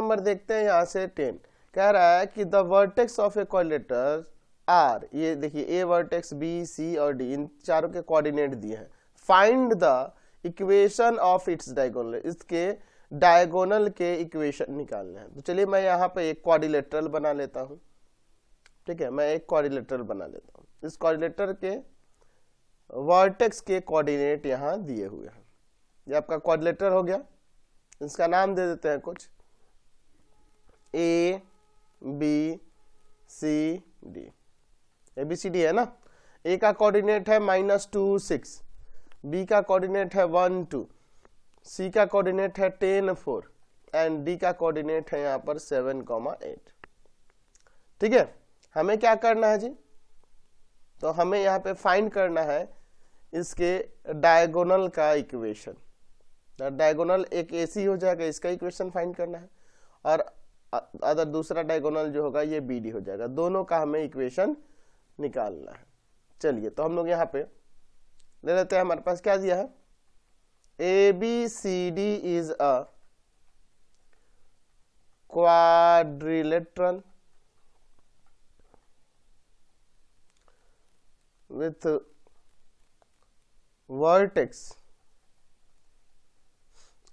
Number देखते हैं यहाँ से 10 कह रहा है कि the vertex of a quadrilateral are, ये देखिए ए वर्टेक्स बी सी और डी, इन चारों के कोऑर्डिनेट दिए हैं। Find the equation of its diagonal, इसके डायगोनल के इक्वेशन निकालने हैं। तो चलिए मैं यहाँ पे एक क्वाड्रिलेटरल बना लेता हूँ, ठीक है, मैं एक क्वाड्रिलेटरल बना लेता हूँ। इस क्वाड्रिलेटर के वर्टेक्स के कोऑर्डिनेट यहाँ दिए हुए हैं। ये आपका क्वाड्रिलेटर हो गया, इसका नाम दे देते हैं कुछ, A B C D, A B C D है ना। ए का कोऑर्डिनेट है -2 6, बी का कोऑर्डिनेट है 1 2, सी का कोऑर्डिनेट है 10 4 एंड डी का कोऑर्डिनेट है यहाँ पर 7 8। ठीक है, हमें क्या करना है जी, तो हमें यहाँ पे फाइंड करना है इसके डायगोनल का इक्वेशन। डायगोनल एक एसी हो जाएगा, इसका इक्वेशन फाइंड करना है, और अदर दूसरा डायगोनल जो होगा ये बीडी हो जाएगा। दोनों का हमें इक्वेशन निकालना है। चलिए तो हम लोग यहाँ पे ले लेते हैं, हमारे पास क्या दिया है, A B C D is a quadrilateral with vertex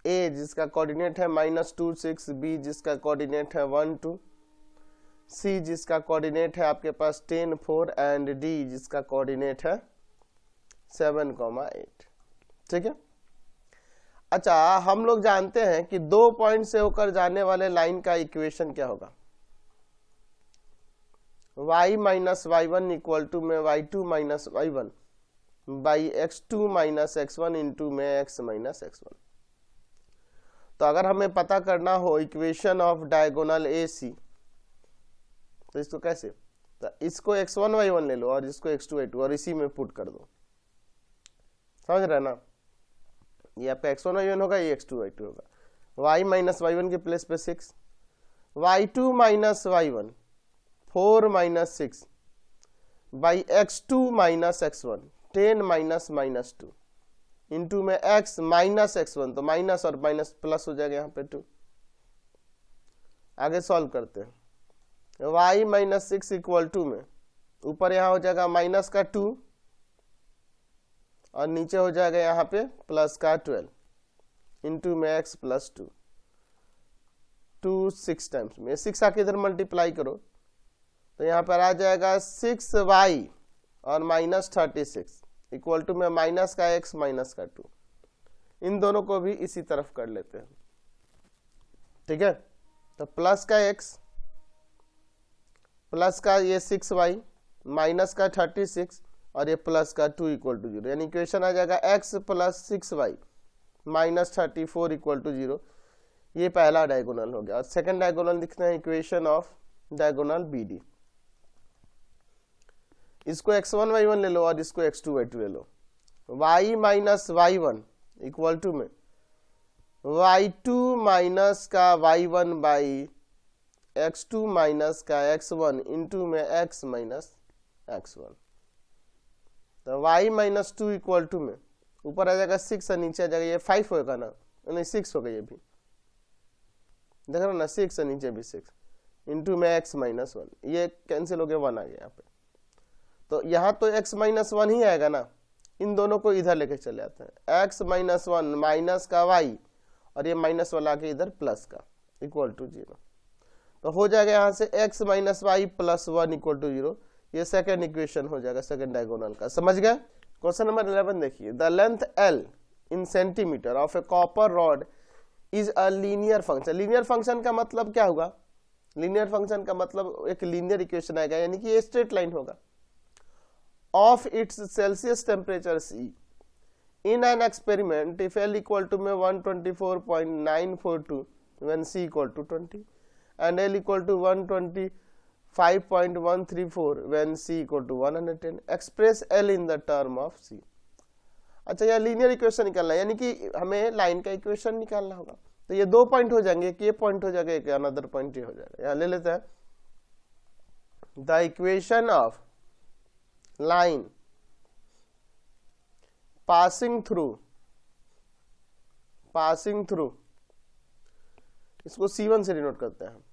A जिसका कोऑर्डिनेट है -2 6, B जिसका कोऑर्डिनेट है 1 2, C जिसका कोऑर्डिनेट है आपके पास 10 4 एंड D जिसका कोऑर्डिनेट है 7 8। ठीक है, अच्छा हम लोग जानते हैं कि 2 पॉइंट से होकर जाने वाले लाइन का इक्वेशन क्या होगा, y minus y1 equal to में y2 minus y1 by x2 minus x1 into में x माइनस x1। तो अगर हमें पता करना हो इक्वेशन ऑफ डायगोनल AC, तो इसको कैसे, तो इसको x1 y1 ले लो और इसको x2 y2 और इसी में पुट कर दो, समझ रहे ना। ये आपका x1 y1 होगा, ये x2 y2 होगा। y माइनस y1 के प्लेस पे 6, y2 minus y1 4 minus 6 by x2 minus x1 10 minus -2 into में x माइनस x1, तो माइनस और माइनस प्लस हो जाएगा यहाँ पे 2। आगे सॉल्व करते हैं, y माइनस 6 इक्वल टू में ऊपर यहाँ हो जाएगा माइनस का 2 और नीचे हो जाएगा यहाँ पे प्लस का 12 इंटू में x प्लस 2 2 6 टाइम्स में 6 आके इधर मल्टीप्लाई करो तो यहाँ पर आ जाएगा 6y और माइनस 36 इक्वल टू में माइनस का x माइनस का 2। इन दोनों को भी इसी तरफ कर लेते हैं। ठीक है, तो प्लस का x प्लस का ये 6y माइनस का 36 और ये प्लस का 2 इक्वल टू 0, यानी इक्वेशन आ जाएगा x plus 6y minus 34 equal to 0। ये पहला डायगोनल हो गया। और सेकंड डायगोनल लिखते हैं इक्वेशन ऑफ डायगोनल BD। इसको x1 y1 ले लो और इसको x2 y2 ले लो। y minus y1 equal to में y2 माइनस का y1 बाई x2 माइनस का x1 इंटू में x माइनस x1। तो y माइनस 2 इक्वल टू में ऊपर आ जाएगा 6 और नीचे आ जाएगा ये 5 होगा ना, नहीं 6 होगा, ये भी देख रहे हो ना, 6 और नीचे भी 6 इंटू में x माइनस 1, ये कैंसिल हो गया 1 आ गया यहाँ पे। तो यहाँ तो x माइनस 1 ही आएगा ना, इन दोनों को इधर लेके चले आते हैं, x माइनस 1 माइनस का y और ये माइनस वाला आके इधर प्लस का इक्वल टू 0। तो हो जाएगा यहाँ से x minus Y plus 1 equal to 0। ये सेकेंड इक्वेशन हो जाएगा सेकेंड डायगोनल का। समझ गए। क्वेश्चन नंबर 11 देखिए, the length l in centimetre of A copper rod is a linear function. Linear function का मतलब क्या होगा, लीनियर फंक्शन का मतलब एक लीनियर इक्वेशन आएगा, यानी कि ये स्ट्रेट लाइन होगा। Of its Celsius temperature C in an experiment if L equal to में 124.942 when C equal to 20 and L equal to 125.134 when C equal to 110, express L in the term of C। अच्छा, यह linear equation निकालना है, यानी कि हमें line का equation निकालना होगा। तो ये 2 पॉइंट हो जाएंगे, एक ये पॉइंट हो जाएगा, एक अनदर पॉइंट ये हो जाएगा। यहाँ ले लेते हैं, the equation of line passing through इसको C1 से डिनोट करते हैं,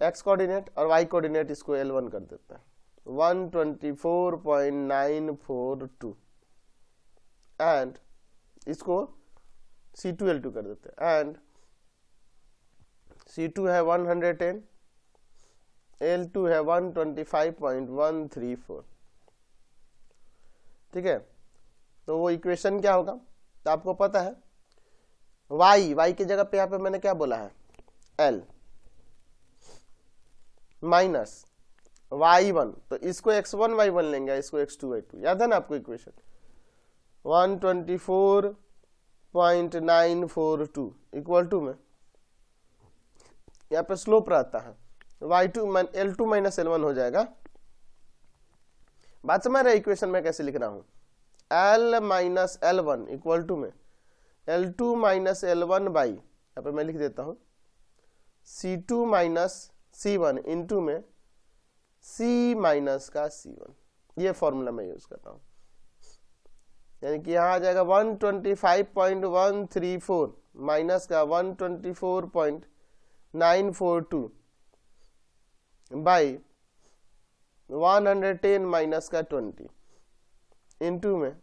x कोऑर्डिनेट, और y कोऑर्डिनेट इसको L1 कर देते हैं, 124.942 एंड इसको C2L2 कर देते हैं, एंड C2 है 110, L2 है 125.134। ठीक है, तो वो इक्वेशन क्या होगा, तो आपको पता है y की जगह पे यहाँ पे मैंने क्या बोला है, L माइनस y1, तो इसको x1 y1 लेंगे, इसको x2 y2, याद है ना आपको इक्वेशन, 124.942 इक्वल टू में यहाँ पे स्लोप रहता है L2 माइनस L1 हो जाएगा। बात समझ रहे इक्वेशन में कैसे लिख रहा हूं, L minus L1 equal to में L2 माइनस L1 बाई, यहाँ पे मैं लिख देता हूं C2 माइनस C1 इंटू में C माइनस का C1, ये फॉर्मूला मैं यूज करता हूं, यानी कि यहां आ जाएगा 125.134 माइनस का 124.942 बाई 110 माइनस का 20 इंटू में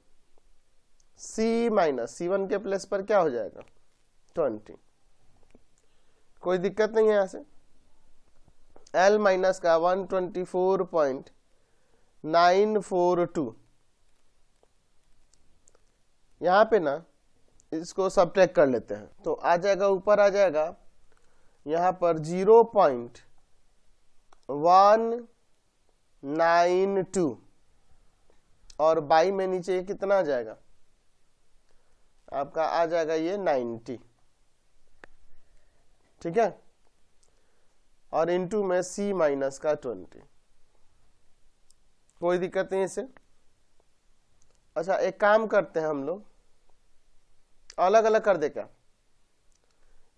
C माइनस C1 के प्लेस पर क्या हो जाएगा 20। कोई दिक्कत नहीं है यहां से, L माइनस का 124.942, यहां पे ना इसको सब्ट्रैक्ट कर लेते हैं, तो आ जाएगा, ऊपर आ जाएगा यहां पर 0.192 और बाई में नीचे कितना आ जाएगा आपका, आ जाएगा ये 90। ठीक है, और इंटू में C माइनस का 20, कोई दिक्कत नहीं इसे। अच्छा एक काम करते हैं हम लोग, अलग अलग कर दे क्या,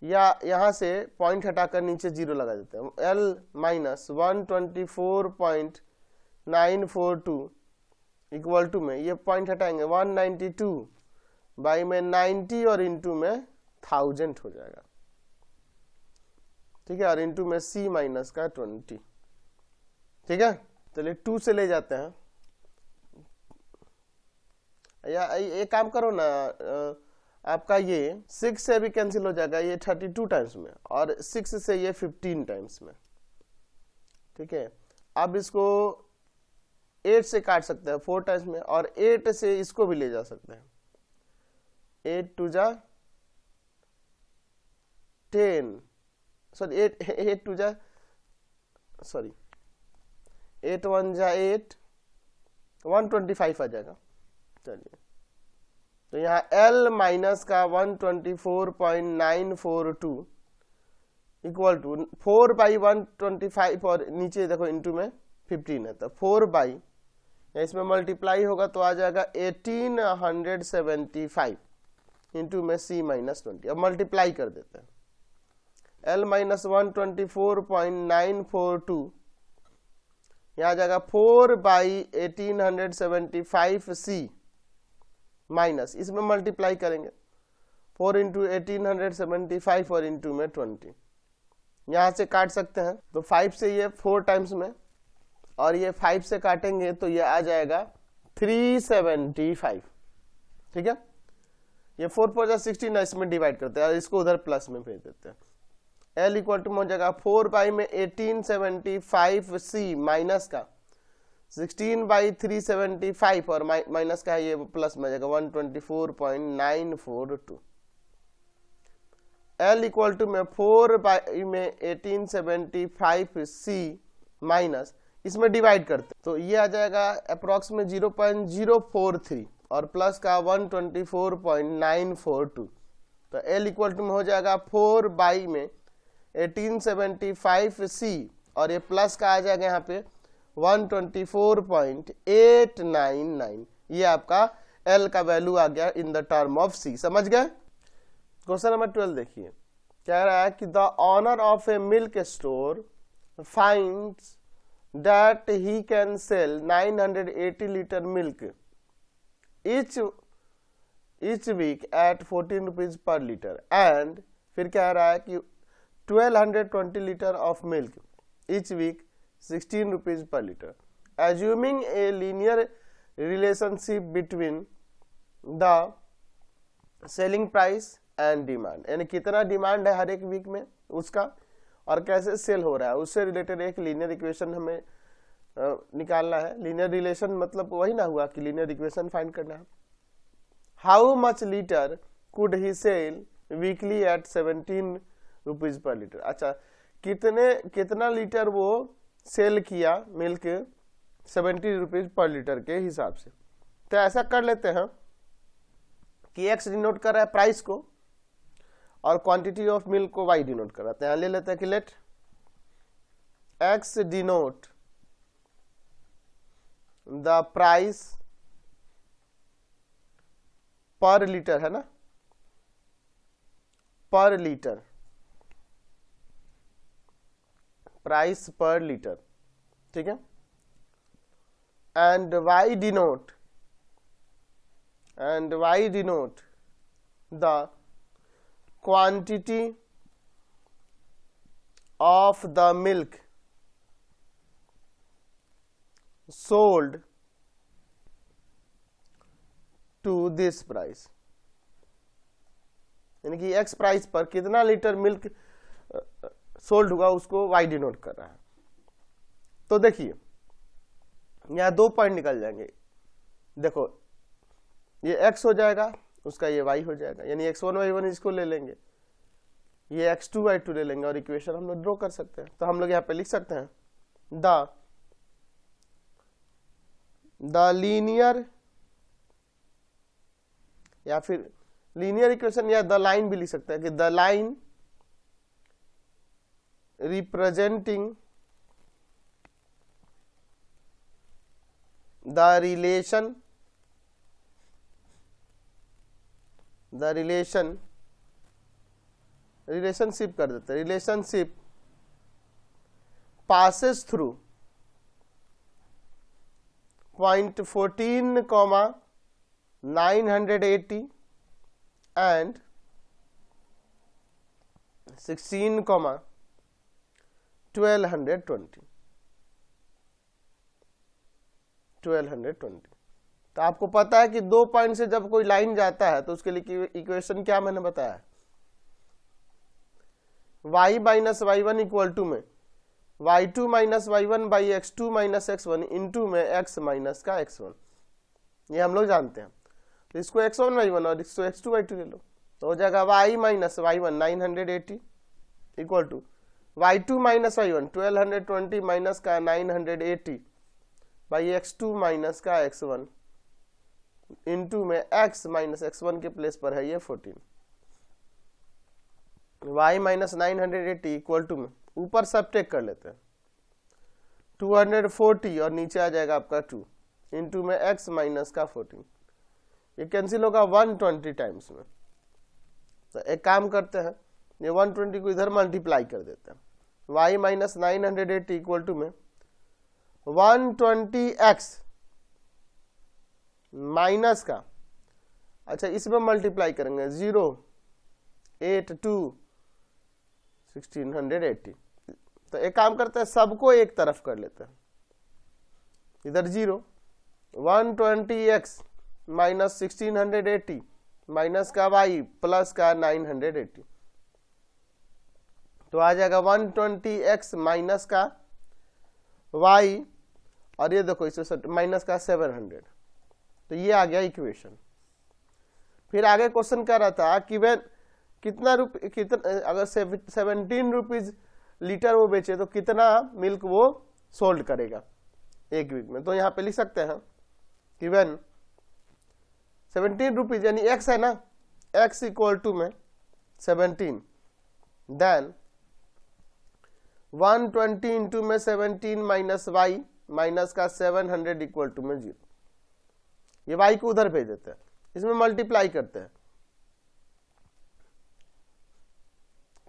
या यहां से पॉइंट हटाकर नीचे 0 लगा देते हैं, L माइनस 124.942 इक्वल टू में ये पॉइंट हटाएंगे 192 बाई में 90 और इंटू में 1000 हो जाएगा। ठीक है, और इंटू में C माइनस का 20। ठीक है, चलिए 2 से ले जाते हैं, या एक काम करो ना, आपका ये 6 से भी कैंसिल हो जाएगा, ये 32 टाइम्स में, और 6 से ये 15 टाइम्स में। ठीक है, अब इसको 8 से काट सकते हैं 4 टाइम्स में, और 8 से इसको भी ले जा सकते हैं, 8 टू जा 10, सॉरी 8 टू जा, सॉरी 8 1 जा 8, 125 आ जाएगा। चलिए, तो यहाँ L माइनस का 124.942 इक्वल टू 4 बाई 125, और नीचे देखो इंटू में 15 है, तो 4 बाई, इसमें मल्टीप्लाई होगा तो आ जाएगा 1875 इंटू में C माइनस 20। अब मल्टीप्लाई कर देते हैं, L माइनस 124.942 यहाँ आ जाएगा 4 बाई 1875 C माइनस, इसमें मल्टीप्लाई करेंगे 4 इंटू 1875 और इंटू में 20, यहां से काट सकते हैं, तो 5 से ये 4 टाइम्स में, और ये 5 से काटेंगे तो ये आ जाएगा 375। ठीक है, ये 4 4 16 इसमें डिवाइड करते हैं और इसको उधर प्लस में भेज देते हैं। L इक्वल टू हो जाएगा 4 बाई में 1875 C माइनस का 16 बाई 375, और माइनस का है ये प्लस में जाएगा 124.942। L इक्वल टू में 4 बाई में 1875 C माइनस, इसमें डिवाइड करते तो ये आ जाएगा अप्रोक्सीमेट 0.043 और प्लस का 124.942। तो L इक्वल टू में हो जाएगा 4 बाई में 1875 C, और ये प्लस का आ जाएगा यहाँ पे 124.899। ये आपका L का वैल्यू आ गया in the term of C। समझ गए? क्वेश्चन नंबर 12 देखिए, कह रहा है कि the owner of a milk store finds that he can sell 980 litre milk each week at 14 rupees per litre, and फिर कह रहा है कि 1220 litre of milk each week, 16 rupees per liter. Assuming a linear relationship between the selling price and demand, यानी कितना demand है हर एक week में उसका और कैसे सेल हो रहा है, उससे रिलेटेड एक लीनियर इक्वेशन हमें निकालना है। लीनियर रिलेशन मतलब वही ना हुआ कि लीनियर इक्वेशन फाइंड करना है। How much litre could he sell weekly at 17 rupees per litre. अच्छा, कितना लीटर वो सेल किया मिल्क 70 रुपीज पर लीटर के हिसाब से। तो ऐसा कर लेते हैं कि x डिनोट कर रहा है प्राइस को और क्वांटिटी ऑफ मिल्क को y डिनोट कर रहा है। यहाँ ले लेते हैं कि let x denote the price per litre, है ना, per litre, price per litre, ठीक है। And y denote the quantity of the milk sold to this price, यानी कि x प्राइस पर कितना लीटर मिल्क सोल्ड हुआ उसको y डिनोट कर रहा है। तो देखिए यहां 2 पॉइंट निकल जाएंगे। देखो ये x हो जाएगा, उसका ये y हो जाएगा, यानी x1 y1 इसको ले लेंगे, ये x2 y2 ले लेंगे और इक्वेशन हम लोग ड्रॉ कर सकते हैं। तो हम लोग यहाँ पे लिख सकते हैं द लीनियर, या फिर लीनियर इक्वेशन या द लाइन भी लिख सकते हैं कि the line representing the relationship कर देते हैं, relationship passes through point 14, 980 and 16, 1220। तो आपको पता है कि 2 पॉइंट से जब कोई लाइन जाता है तो उसके लिए इक्वेशन क्या मैंने बताया, y minus y1 equal to में y2 minus y1 by x2 minus x1 into में x माइनस का x1, ये हम लोग जानते हैं। तो इसको x1 y1 और इसको x2 y2 ले लो, तो हो जाएगा y minus y1 980 equal to y2 minus y1 1220 minus का 980 बाई x2 माइनस का x1 इंटू में x माइनस x1 के प्लेस पर है ये 14, y माइनस 980 इक्वल टू में ऊपर सबट्रैक्ट कर लेते हैं 240 और नीचे आ जाएगा आपका 2 इंटू में x माइनस का 14, ये कैंसिल होगा 120 टाइम्स में। तो एक काम करते हैं, ये 120 को इधर मल्टीप्लाई कर देते हैं, y माइनस 980 इक्वल टू में 120x माइनस का, अच्छा इसमें मल्टीप्लाई करेंगे 0 8 2 1680। तो एक काम करते हैं सबको एक तरफ कर लेते हैं, इधर 0 120x माइनस 1680 माइनस का y प्लस का 980, तो आ जाएगा 120x माइनस का y और ये देखो इससे माइनस का 700। तो ये आ गया इक्वेशन। फिर आगे क्वेश्चन कह रहा था कि वे कितना अगर 17 रुपीज लीटर वो बेचे तो कितना मिल्क वो सोल्ड करेगा एक वीक में। तो यहाँ पे लिख सकते हैं कि वेन 17 रुपीज यानी x है ना, x इक्वल टू में 17, देन 120 इंटू में 17 माइनस y माइनस का 700 इक्वल टू में 0। ये y को उधर भेज देते हैं, इसमें मल्टीप्लाई करते हैं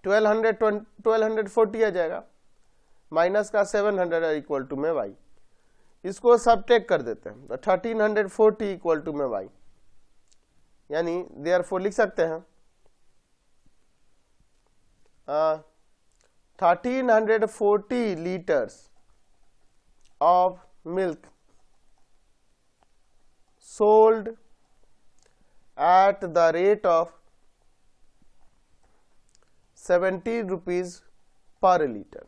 1240 आ जाएगा माइनस का 700 इक्वल टू में y, इसको सबट्रैक्ट कर देते हैं तो 1340 इक्वल टू में y, यानी देयरफॉर लिख सकते हैं 1340 liters of milk sold at the rate of 70 rupees per liter।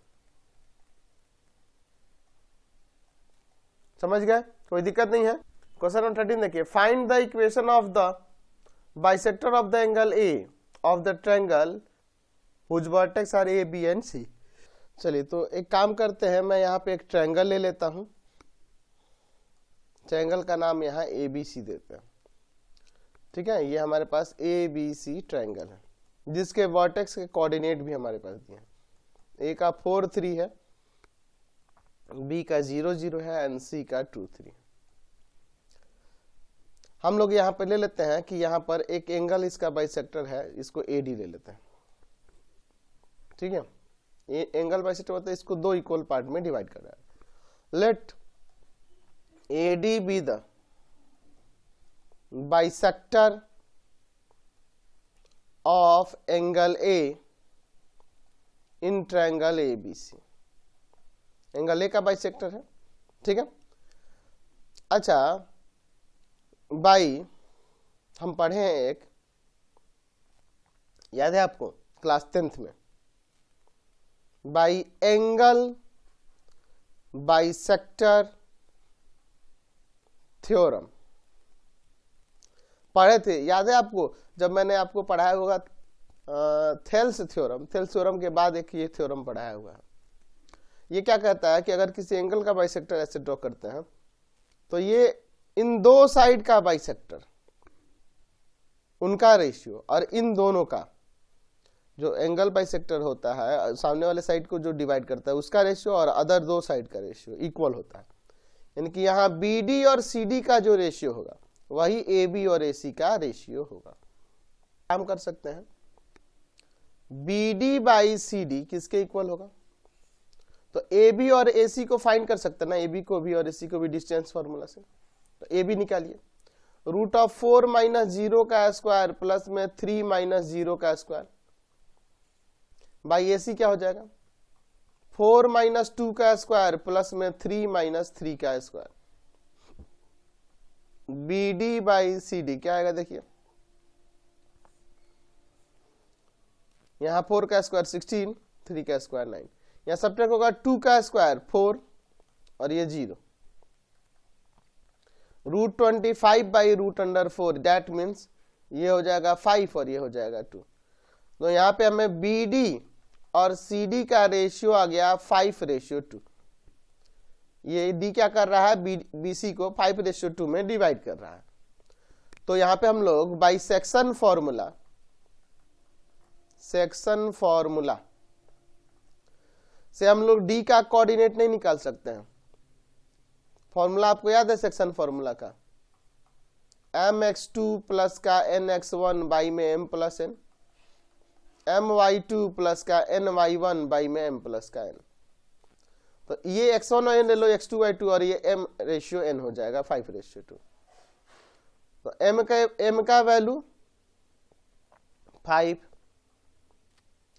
समझ गए, कोई दिक्कत नहीं है। क्वेश्चन नंबर 13 देखिए, find the equation of the bisector of the angle A of the triangle whose vertices are A B and C. चलिए तो एक काम करते हैं, मैं यहाँ पे एक ट्रायंगल ले लेता हूं, ट्रायंगल का नाम यहाँ ए बी सी देते हैं, ठीक है। ये हमारे पास ए बी सी ट्रायंगल है जिसके वर्टेक्स के कोऑर्डिनेट भी हमारे पास दिए हैं। ए का 4 3 है, बी का 0 0 है एंड सी का 2 3। हम लोग यहाँ पर ले लेते हैं कि यहाँ पर एक एंगल इसका बाइसेक्टर है, इसको ए डी ले लेते हैं, ठीक है। एंगल बाइसेक्टर होता है, इसको दो इक्वल पार्ट में डिवाइड कर रहा है। Let A D B the bisector of angle A in triangle A B C. Angle A का बाइसेक्टर है, ठीक है। अच्छा बाई हम पढ़े हैं एक, याद है आपको क्लास 10th में, बाई एंगल बाइसेक्टर थ्योरम पढ़े थे, याद है आपको। जब मैंने आपको पढ़ाया होगा थेल्स थ्योरम, थेल्स थ्योरम के बाद एक ये थ्योरम पढ़ाया हुआ है। ये क्या कहता है कि अगर किसी एंगल का बाइसेक्टर ऐसे ड्रॉ करते हैं तो ये इन दो साइड का बाइसेक्टर, उनका रेशियो और इन दोनों का जो एंगल बाइसेक्टर होता है, सामने वाले साइड को जो डिवाइड करता है उसका रेशियो और अदर दो साइड का रेशियो इक्वल होता है। यानी कि यहाँ बी डी और सी डी का जो रेशियो होगा वही ए बी और ए सी का रेशियो होगा। काम कर सकते हैं, B D by C D किसके इक्वल होगा, तो ए बी और ए सी को फाइंड कर सकते हैं ना, ए बी को भी और ए सी को भी डिस्टेंस फॉर्मूला से। तो ए बी निकालिए, रूट ऑफ 4 माइनस 0 का स्क्वायर प्लस में 3 माइनस 0 का स्क्वायर बाई ए सी क्या हो जाएगा, 4 माइनस 2 का स्क्वायर प्लस में 3 माइनस 3 का square. B D by C D क्या आएगा, देखिए यहां 4 का स्क्वायर 16, 3 का स्क्वायर 9, यहां सब्ट्रैक्ट होगा 2 का स्क्वायर 4 और ये 0, root 25 by root under 4 that means ये हो जाएगा 5 और ये हो जाएगा 2। तो यहाँ पे हमें बी डी और सी डी का रेशियो आ गया 5:2। ये डी क्या कर रहा है, बी सी को 5:2 में डिवाइड कर रहा है। तो यहाँ पे हम लोग by section formula, section formula से हम लोग डी का कोऑर्डिनेट नहीं निकाल सकते हैं। फॉर्मूला आपको याद है सेक्शन फॉर्मूला का, mx2 प्लस का nx1 बाई में m plus n, my2 plus का ny1 बाई में m प्लस का n। तो ये x1 और n ले लो, x2 y2 और ये m रेशियो n हो जाएगा 5:2। तो m का वैल्यू 5,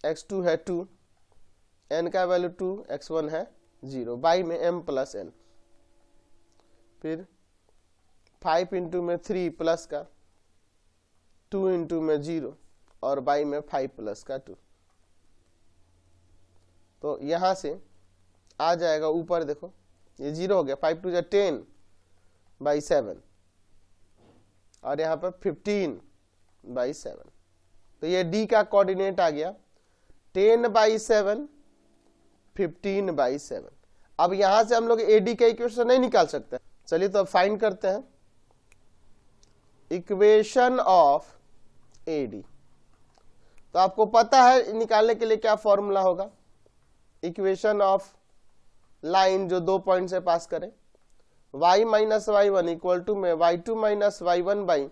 x2 है 2, n का वैल्यू 2, x1 है 0 बाई में m प्लस n। फिर 5 इंटू में 3 प्लस का 2 इंटू में 0 और बाई में 5 प्लस का 2। तो यहां से आ जाएगा ऊपर, देखो ये 0 हो गया, 5 2 10 बाई 7 और यहाँ पर 15 बाई 7। तो ये डी का कोऑर्डिनेट आ गया 10 बाई 7, 15 बाई 7। अब यहां से हम लोग एडी का इक्वेशन नहीं निकाल सकते। चलिए तो अब फाइंड करते हैं इक्वेशन ऑफ एडी। तो आपको पता है निकालने के लिए क्या फॉर्मूला होगा, इक्वेशन ऑफ लाइन जो 2 पॉइंट से पास करें, y minus y1 equal to में y2 minus y1 by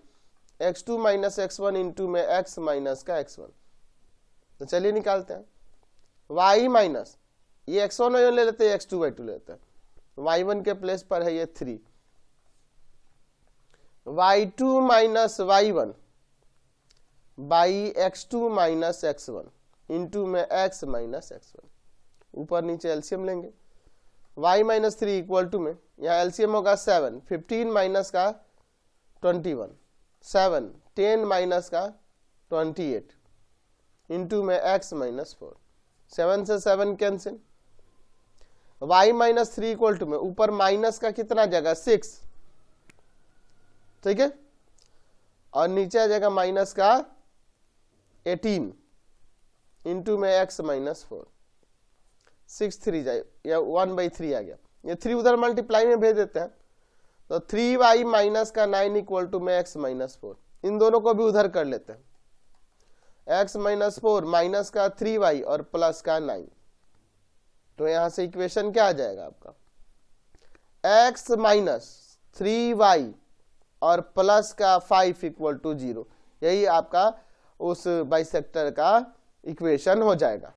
x2 minus x1 into में x माइनस का x1। तो चलिए निकालते हैं, y माइनस ये x1 y1 ले लेते हैं, x2 y2 ले लेते हैं, y1 के प्लेस पर है ये 3, y2 minus y1 by x2 minus x1 into में x माइनस x1। ऊपर नीचे एलसीएम लेंगे। y माइनस 3 इक्वल टू में यहाँ एलसीएम होगा 7, 15 माइनस का 21, 7, 10 माइनस का 28 इंटू में x माइनस 4, 7 से 7 cancel. y minus 3 equal to में ऊपर माइनस का कितना जगह 6, ठीक है, और नीचे आ जाएगा माइनस का 18 इंटू में x माइनस 4, 6 3 जाए या 1/3 आ गया। ये 3 उधर मल्टीप्लाई में भेज देते हैं तो 3y माइनस का 9 इक्वल टू में x माइनस 4, इन दोनों को भी उधर कर लेते हैं। x माइनस 4 माइनस का 3y और प्लस का 9, तो यहां से इक्वेशन क्या आ जाएगा आपका, x माइनस 3y और प्लस का 5 इक्वल टू 0। यही आपका उस बाइसेक्टर का इक्वेशन हो जाएगा।